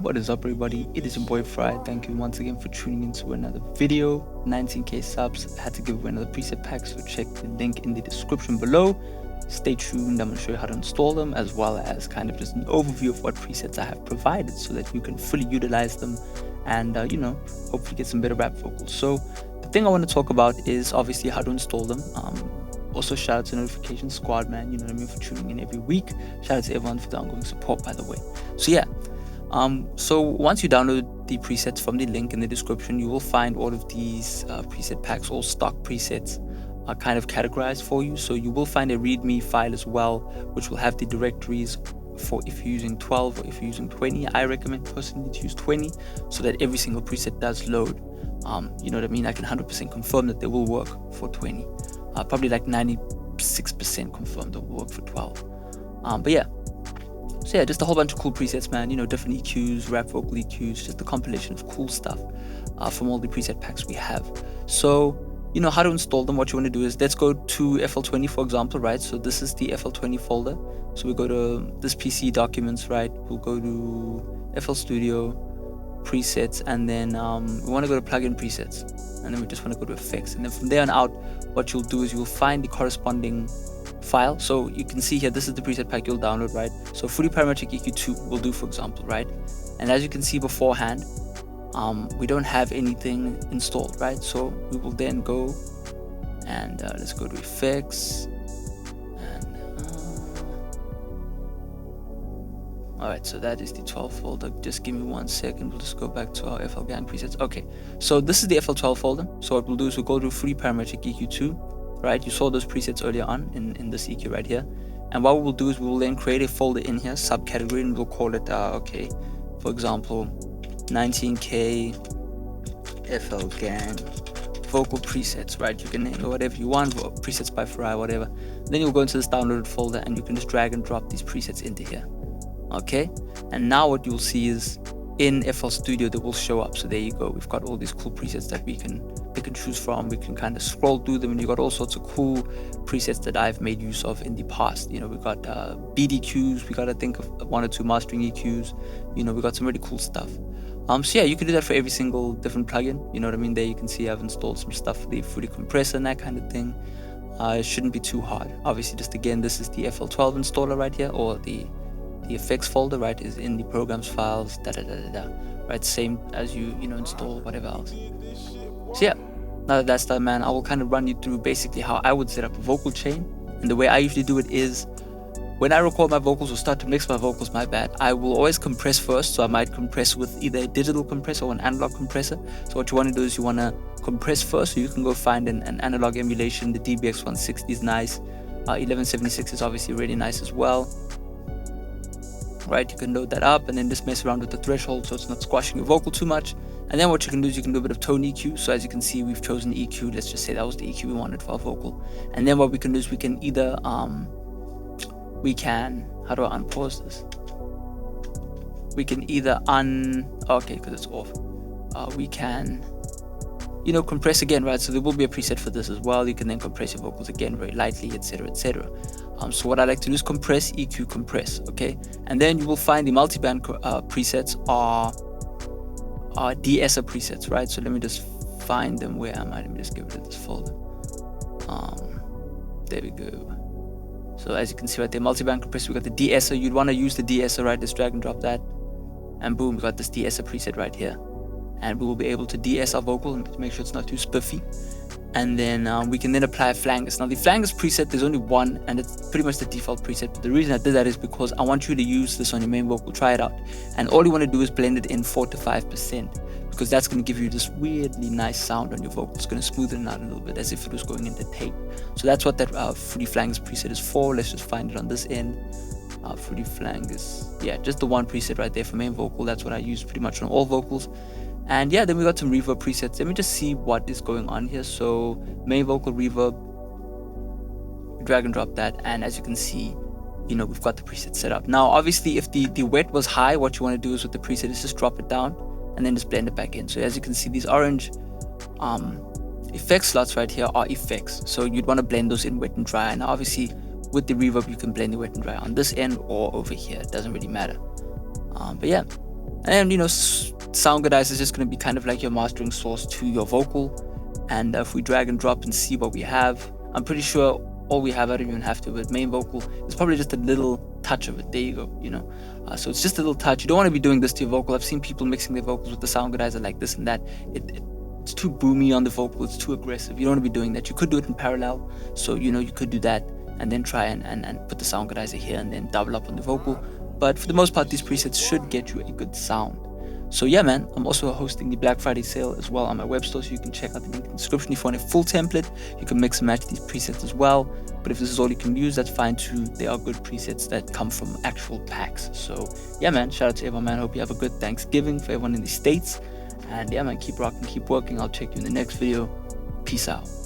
What is up, everybody? It is your boy Farai. Thank you once again for tuning into another video. 19k subs. I had to give away another preset pack, so check the link in the description below. Stay tuned. I'm going to show you how to install them, as well as kind of just an overview of what presets I have provided, so that you can fully utilize them and hopefully get some better rap vocals. So the thing I want to talk about is obviously how to install them. Also, shout out to Notification Squad, man. You know what I mean, for tuning in every week. Shout out to everyone for the ongoing support, by the way. So yeah, so once you download the presets from the link in the description, you will find all of these preset packs, all stock presets, are kind of categorized for you. So you will find a README file as well, which will have the directories for if you're using 12 or if you're using 20. I recommend personally to use 20, so that every single preset does load. You know what I mean? I can 100% confirm that they will work for 20. Probably like 96% confirmed that will work for 12. But yeah, so yeah, just a whole bunch of cool presets, man. You know, different EQs, rap vocal EQs, just a compilation of cool stuff from all the preset packs we have. So, you know, how to install them. What you want to do is, let's go to FL20, for example, right? So this is the FL20 folder. So we go to this PC documents, right? We'll go to FL Studio, presets, and then we want to go to plugin presets, and then we just want to go to effects, and then from there on out, what you'll do is you'll find the corresponding file. So you can see here, this is the preset pack you'll download, right? So fully parametric EQ2 will do, for example, right? And as you can see beforehand, we don't have anything installed, right? So we will then go and let's go to effects, and alright, so that is the 12 folder. Just give me 1 second. We'll just go back to our FL Gang presets. Okay, so this is the FL12 folder. So what we'll do is we'll go to free parametric EQ2, right? You saw those presets earlier on in this EQ right here. And what we'll do is we will then create a folder in here, subcategory, and we'll call it, okay, for example, 19k FL Gang vocal presets, right? You can name it whatever you want, presets by Farai, whatever. Then you'll go into this downloaded folder, and you can just drag and drop these presets into here. Okay, and now what you'll see is in FL Studio they will show up. So there you go, we've got all these cool presets that we can pick and choose from. We can kind of scroll through them, and you've got all sorts of cool presets that I've made use of in the past. You know, we've got BDQs, we got to think of 1 or 2 mastering EQs. You know, we got some really cool stuff. So yeah, you can do that for every single different plugin. You know what I mean? There you can see I've installed some stuff for the Fruity compressor and that kind of thing. It shouldn't be too hard. Obviously, just again, this is the FL12 installer right here, or the effects folder, right, is in the programs files, right, same as you install whatever else. So yeah, now that that's done, man, I will kind of run you through basically how I would set up a vocal chain. And the way I usually do it is, when I record my vocals or start to mix my vocals, I will always compress first. So I might compress with either a digital compressor or an analog compressor. So what you want to do is you want to compress first, so you can go find an analog emulation. The DBX 160 is nice, 1176 is obviously really nice as well. Right, you can load that up and then just mess around with the threshold so it's not squashing your vocal too much. And then what you can do is you can do a bit of tone EQ. So as you can see, we've chosen EQ. Let's just say that was the EQ we wanted for our vocal. And then what we can do is we can either how do I unpause this? We can either okay, because it's off. We can compress again, right? So there will be a preset for this as well. You can then compress your vocals again very lightly, etc, etc. So what I like to do is compress, EQ, compress, okay? And then you will find the multiband presets are de-esser presets, right? So let me just find them. Where am I? Let me just give it to this folder. There we go. So as you can see right there, multiband compressor, we got the de-esser. You'd want to use the de-esser, right? Just drag and drop that. And boom, we got this de-esser preset right here. And we will be able to de-ess our vocal and make sure it's not too spiffy. And then we can then apply a flangus. Now the flangus preset, there's only one, and it's pretty much the default preset. But the reason I did that is because I want you to use this on your main vocal, try it out. And all you want to do is blend it in 4 to 5%, because that's going to give you this weirdly nice sound on your vocal. It's going to smoothen it out a little bit, as if it was going into tape. So that's what that Fruity flangus preset is for. Let's just find it on this end. Fruity flangus, yeah, just the one preset right there for main vocal. That's what I use pretty much on all vocals. And yeah, then we got some reverb presets. Let me just see what is going on here. So main vocal reverb, drag and drop that, and as you can see, we've got the preset set up. Now obviously if the wet was high, what you want to do is with the preset is just drop it down and then just blend it back in. So as you can see, these orange effect slots right here are effects, so you'd want to blend those in wet and dry. And obviously with the reverb you can blend the wet and dry on this end or over here, it doesn't really matter. But yeah, And Soundgoodize is just going to be kind of like your mastering source to your vocal. And if we drag and drop and see what we have, I'm pretty sure all we have, I don't even have to, but main vocal is probably just a little touch of it. There you go, so it's just a little touch. You don't want to be doing this to your vocal. I've seen people mixing their vocals with the Soundgoodizer like this and that. It's too boomy on the vocal. It's too aggressive. You don't want to be doing that. You could do it in parallel. So, you could do that and then try and put the Soundgoodizer here and then double up on the vocal. But for the most part, these presets should get you a good sound. So yeah, man, I'm also hosting the Black Friday sale as well on my web store, so you can check out the link in the description. If you want a full template, you can mix and match these presets as well. But if this is all you can use, that's fine too. There are good presets that come from actual packs. So yeah, man, shout out to everyone, man. Hope you have a good Thanksgiving for everyone in the States. And yeah, man, keep rocking, keep working. I'll check you in the next video. Peace out.